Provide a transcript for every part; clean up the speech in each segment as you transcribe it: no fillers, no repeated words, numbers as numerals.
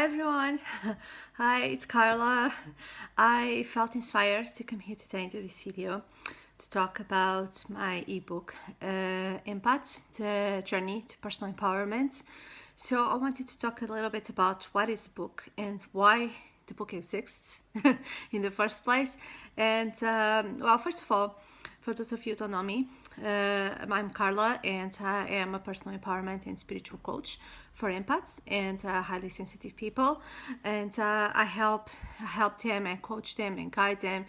everyone. Hi, it's Carla. I felt inspired to come here today into this video to talk about my ebook, Empaths, the journey to personal empowerment. So I wanted to talk a little bit about what is the book and why the book exists in the first place. And well, first of all, for those of you who don't know me, I'm Carla, and I am a personal empowerment and spiritual coach for empaths and highly sensitive people. And I help them and coach them and guide them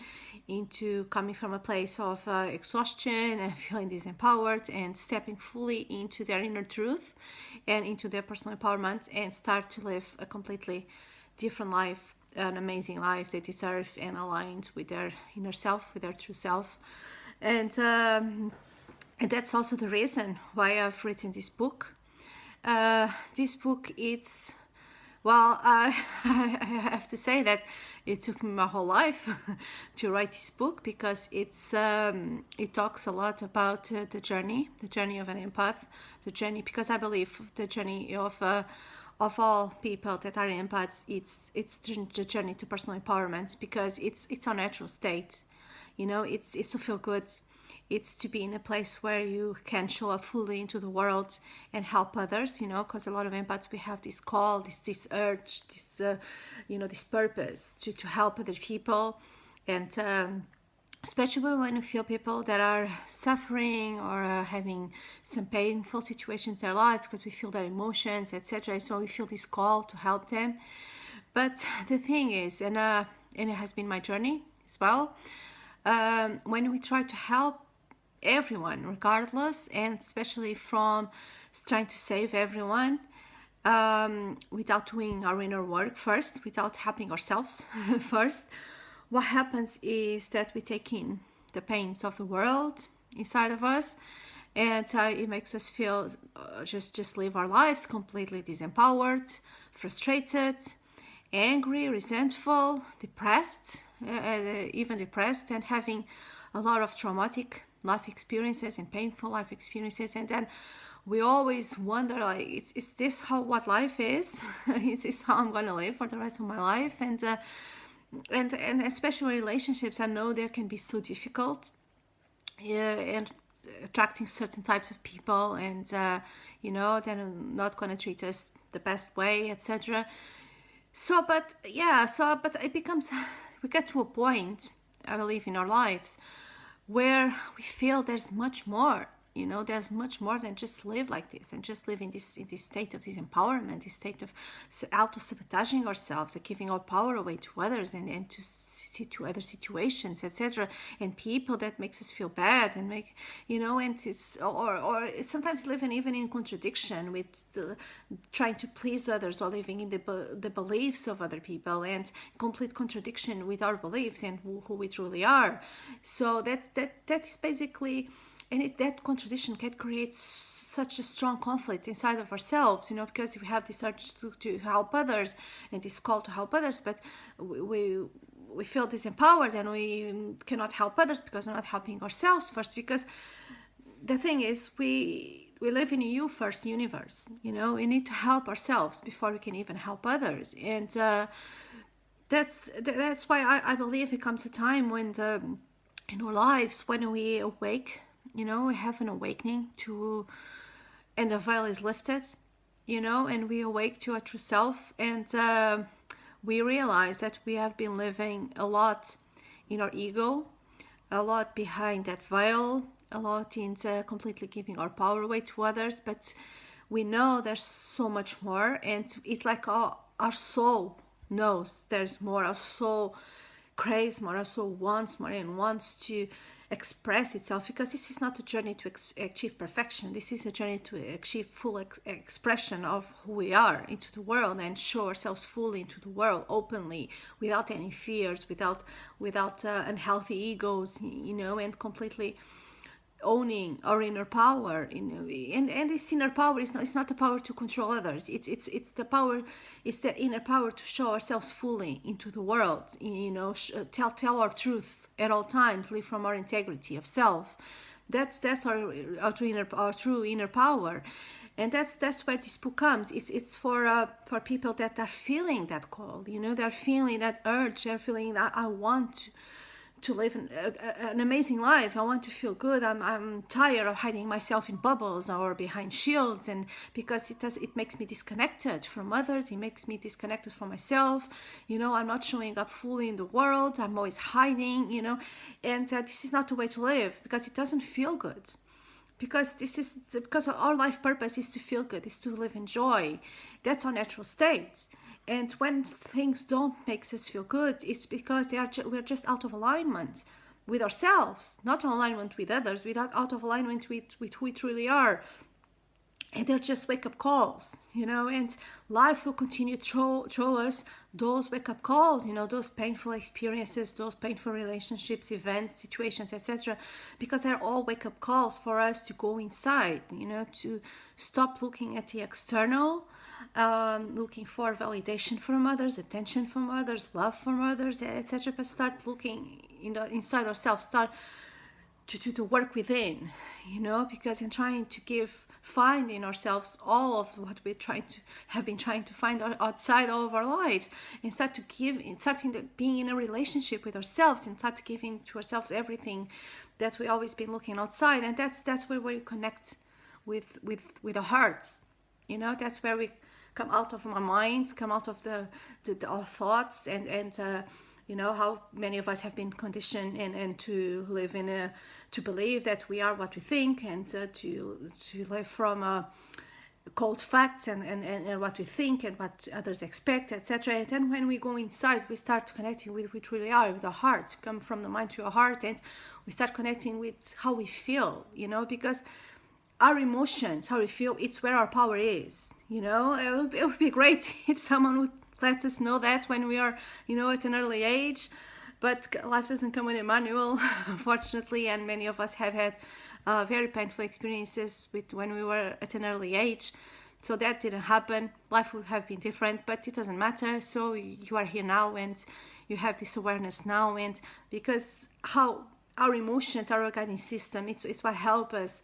into coming from a place of exhaustion and feeling disempowered and stepping fully into their inner truth and into their personal empowerment and start to live a completely different life, an amazing life they deserve and aligned with their inner self, with their true self. And that's also the reason why I've written this book. This book, it's, well, I have to say that it took me my whole life to write this book because it talks a lot about the journey of an empath, the journey, because I believe the journey of all people that are empaths, it's the journey to personal empowerment, because it's our natural state. It's to feel good. It's to be in a place where you can show up fully into the world and help others, because a lot of empaths, we have this call, this urge, this purpose to help other people. And especially when you feel people that are suffering or having some painful situations in their life, because we feel their emotions, etc. So we feel this call to help them. But the thing is, and it has been my journey as well, when we try to help everyone, regardless, and especially from trying to save everyone, without doing our inner work first, without helping ourselves first, what happens is that we take in the pains of the world inside of us, and it makes us feel just live our lives completely disempowered, frustrated, angry, resentful, depressed, even depressed, and having a lot of traumatic life experiences and painful life experiences. And then we always wonder, like, is this what life is? Is this how I'm gonna live for the rest of my life? And especially relationships, I know they can be so difficult, and attracting certain types of people, and they're not gonna treat us the best way, etc. But it becomes, we get to a point, I believe, in our lives where we feel there's much more. There's much more than just live like this and just live in this state of disempowerment, this state of auto-sabotaging ourselves and giving our power away to others and to other situations, etc. and people that makes us feel bad and make, and it's it's sometimes living even in contradiction with trying to please others, or living in the beliefs of other people, and complete contradiction with our beliefs and who we truly are. So that is basically, and that contradiction can create such a strong conflict inside of ourselves, because we have this urge to help others and this call to help others, but we feel disempowered and we cannot help others because we're not helping ourselves first. Because the thing is, we live in a you first universe. We need to help ourselves before we can even help others. And that's why I believe it comes a time when in our lives, when we awake, we have an awakening and the veil is lifted, and we awake to our true self, and we realize that we have been living a lot in our ego, a lot behind that veil, a lot into completely giving our power away to others. But we know there's so much more, and it's like our soul knows there's more. Our soul craves more, our soul wants more and wants to express itself, because this is not a journey to achieve perfection. This is a journey to achieve full expression of who we are into the world and show ourselves fully into the world openly, without any fears, without unhealthy egos, and completely owning our inner power, and this inner power is not, it's not the power to control others. It's the power, it's the inner power to show ourselves fully into the world. Tell our truth at all times, live from our integrity of self. That's our true inner power. And that's where this book comes. It's for people that are feeling that call. They're feeling that urge. They're feeling that I want to live an amazing life. I want to feel good. I'm tired of hiding myself in bubbles or behind shields, and because it makes me disconnected from others. It makes me disconnected from myself. I'm not showing up fully in the world. I'm always hiding. And this is not the way to live, because it doesn't feel good. Because our life purpose is to feel good, is to live in joy. That's our natural state. And when things don't make us feel good, it's because we're just out of alignment with ourselves, not alignment with others. We're out of alignment with who we truly are. And they're just wake-up calls, and life will continue to throw us those wake-up calls, those painful experiences, those painful relationships, events, situations, etc., because they're all wake-up calls for us to go inside, to stop looking at the external, looking for validation from others, attention from others, love from others, etc., but start looking inside ourselves, start to work within, because in trying to find in ourselves all of what we have been trying to find outside of our lives, and starting being in a relationship with ourselves, and start giving to ourselves everything that we always been looking outside. And that's where we connect with our hearts. That's where we come out of our minds, come out of our thoughts, and how many of us have been conditioned and to live to believe that we are what we think, and to live from cold facts and what we think and what others expect, etc. And then when we go inside, we start connecting with who we truly are, with our hearts. We come from the mind to our heart, and we start connecting with how we feel, because our emotions, how we feel, it's where our power is. It would be great if someone would let us know that when we are, at an early age. But life doesn't come with a manual, unfortunately, and many of us have had very painful experiences when we were at an early age. So that didn't happen. Life would have been different, but it doesn't matter. So you are here now, and you have this awareness now, and because how our emotions, our guiding system, it's what helps us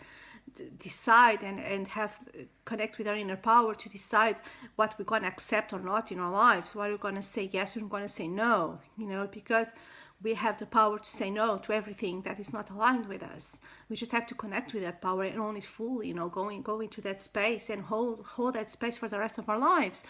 decide and have connect with our inner power to decide what we're going to accept or not in our lives, what we're going to say yes and we're going to say no, because we have the power to say no to everything that is not aligned with us. We just have to connect with that power and own it fully, go into that space and hold that space for the rest of our lives.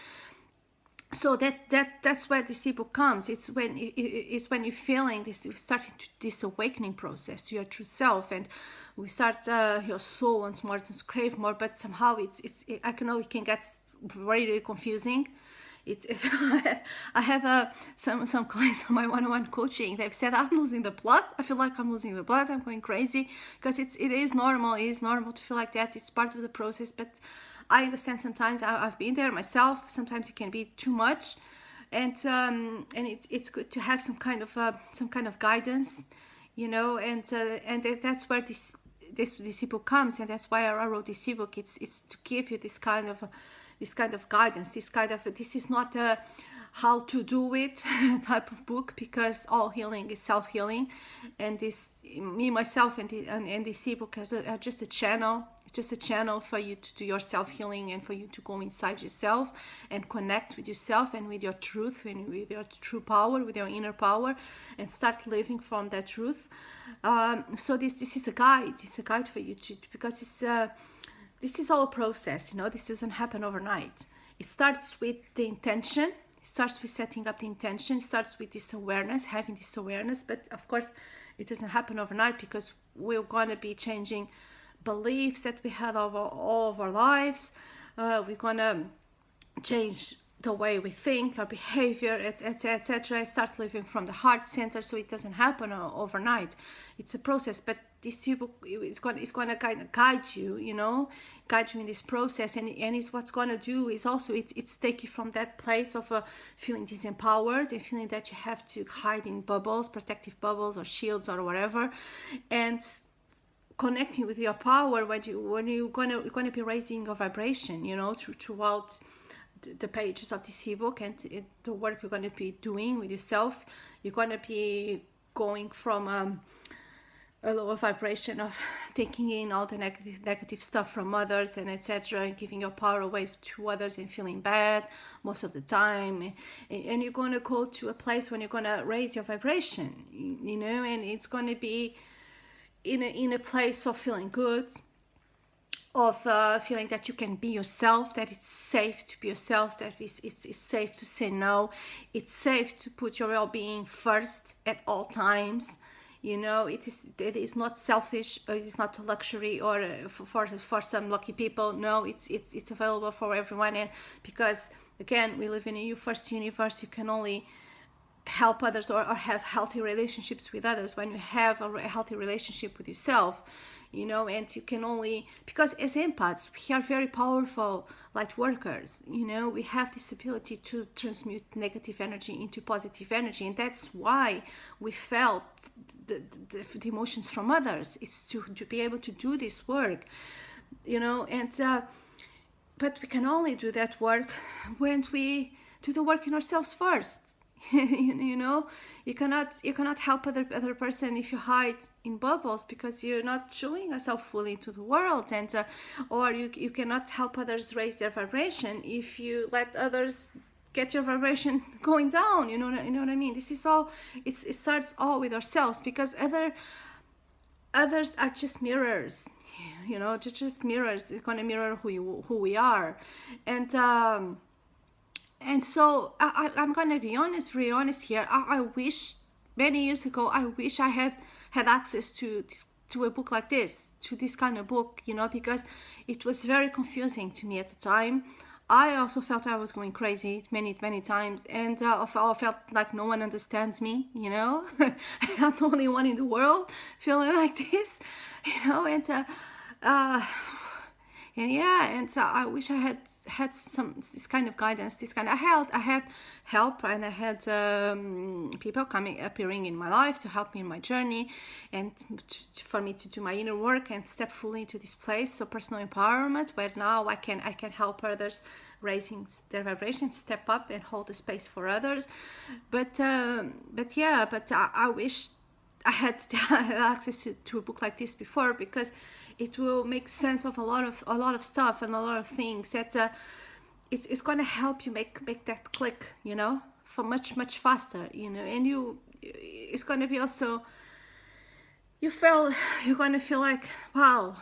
So that's where this ebook comes. It's when you're feeling this, you're starting this awakening process to your true self, and we start your soul wants more to crave more. But somehow I know it can get very, very confusing. I have some clients on my one-on-one coaching. They've said I'm losing the plot. I feel like I'm losing the plot. I'm going crazy, because it is normal. It is normal to feel like that. It's part of the process, but I understand sometimes. I've been there myself. Sometimes it can be too much, and it's good to have some kind of guidance, and that's where this ebook comes, and that's why I wrote this ebook. It's to give you this kind of guidance. This is not a how to do it type of book, because all healing is self-healing, and myself and this ebook are just a channel. It's just a channel for you to do your self-healing, and for you to go inside yourself and connect with yourself and with your truth, and with your true power, with your inner power, and start living from that truth. So this is a guide. It's a guide for you because this is all a process. This doesn't happen overnight. It starts with the intention. It starts with setting up the intention. It starts with this awareness, having this awareness. But of course, it doesn't happen overnight, because we're going to be changing beliefs that we had over all of our lives. We're going to change the way we think, our behavior, etc. Start living from the heart center. So it doesn't happen overnight. It's a process. But this ebook is going to kind of guide you, in this process, and it's what's going to do is also it's take you from that place of feeling disempowered and feeling that you have to hide in bubbles, protective bubbles or shields or whatever, and connecting with your power when you're going to be raising your vibration, throughout the pages of this ebook, and the work you're going to be doing with yourself. You're going to be going from a lower vibration of taking in all the negative stuff from others and etc., and giving your power away to others and feeling bad most of the time. And you're going to go to a place when you're going to raise your vibration, you know, and it's going to be in a place of feeling good, of feeling that you can be yourself, that it's safe to be yourself, that it's safe to say no, it's safe to put your well-being first at all times. You know, it is not selfish, it is not a luxury or for some lucky people. No, it's available for everyone. And because again, we live in a you first universe, you can only help others or have healthy relationships with others when you have a healthy relationship with yourself, you know. And you can only, because as empaths we are very powerful light workers, you know, we have this ability to transmute negative energy into positive energy, and that's why we felt the emotions from others. It's to be able to do this work, you know. And but we can only do that work when we do the work in ourselves first. You know, you cannot help other person if you hide in bubbles, because you're not showing yourself fully to the world. And or you cannot help others raise their vibration if you let others get your vibration going down. You know what I mean? This is all, it starts all with ourselves, because others are just mirrors, you know, just mirrors. They're going to mirror who we are. And so I'm gonna be honest, really honest here. I wish many years ago, I wish I had access to a book like this, to this kind of book, you know, because it was very confusing to me at the time. I also felt I was going crazy many times, and I felt like no one understands me, you know. I'm the only one in the world feeling like this, you know. And yeah, and so I wish I had this kind of guidance, this kind of help. I had help, and I had people appearing in my life to help me in my journey, and for me to do my inner work and step fully into this place of personal empowerment, where now I can help others raising their vibration, step up and hold the space for others. But I wish I had access to a book like this before, because it will make sense of a lot of stuff and a lot of things that it's going to help you make that click, you know, for much faster, you know. And it's going to be also, you're going to feel like, wow,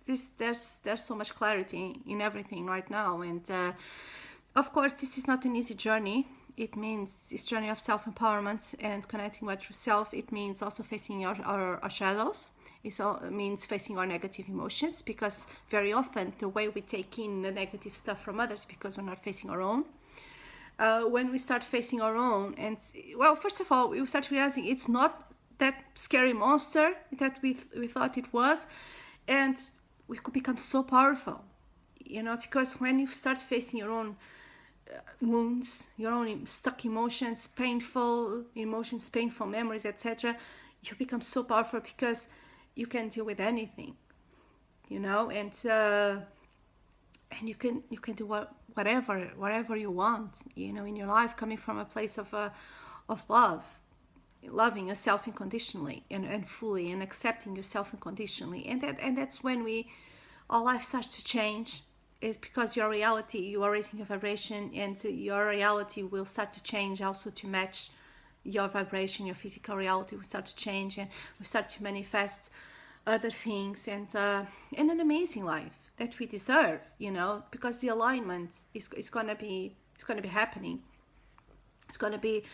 there's so much clarity in everything right now. And of course, this is not an easy journey. It means this journey of self-empowerment and connecting with yourself. It means also facing our shadows. It means facing our negative emotions, because very often the way we take in the negative stuff from others, because we're not facing our own. When we start facing our own, and well, first of all, we start realizing it's not that scary monster that we thought it was, and we could become so powerful, you know, because when you start facing your own wounds, your own stuck emotions, painful memories, etc., you become so powerful, because you can deal with anything, you know. And you can do whatever you want, you know, in your life, coming from a place of love, loving yourself unconditionally and fully, and accepting yourself unconditionally. And that's when our life starts to change. It's because your reality, you are raising your vibration, and your reality will start to change also to match your vibration. Your physical reality will start to change, and will start to manifest other things, and an amazing life that we deserve, you know, because the alignment is going to be happening. It's going to be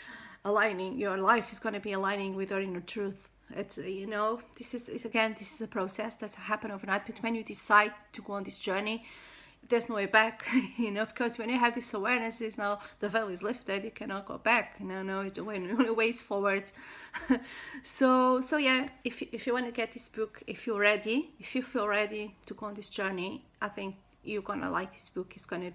aligning. Your life is going to be aligning with your inner truth. It's, you know, this is a process that doesn't happen overnight, but when you decide to go on this journey, there's no way back, you know, because when you have this awareness, is now the veil is lifted, you cannot go back, you know. No, it's the only ways forward. so yeah, if you want to get this book, if you feel ready to go on this journey, I think you're gonna like this book. It's gonna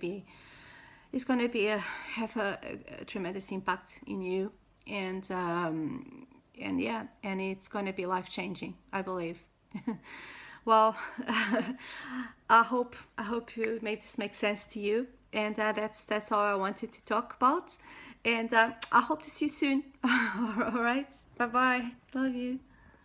have a tremendous impact in you, and yeah, and it's gonna be life-changing, I believe. Well, I hope you made this make sense to you, and that's all I wanted to talk about. And I hope to see you soon. All right, bye bye, love you.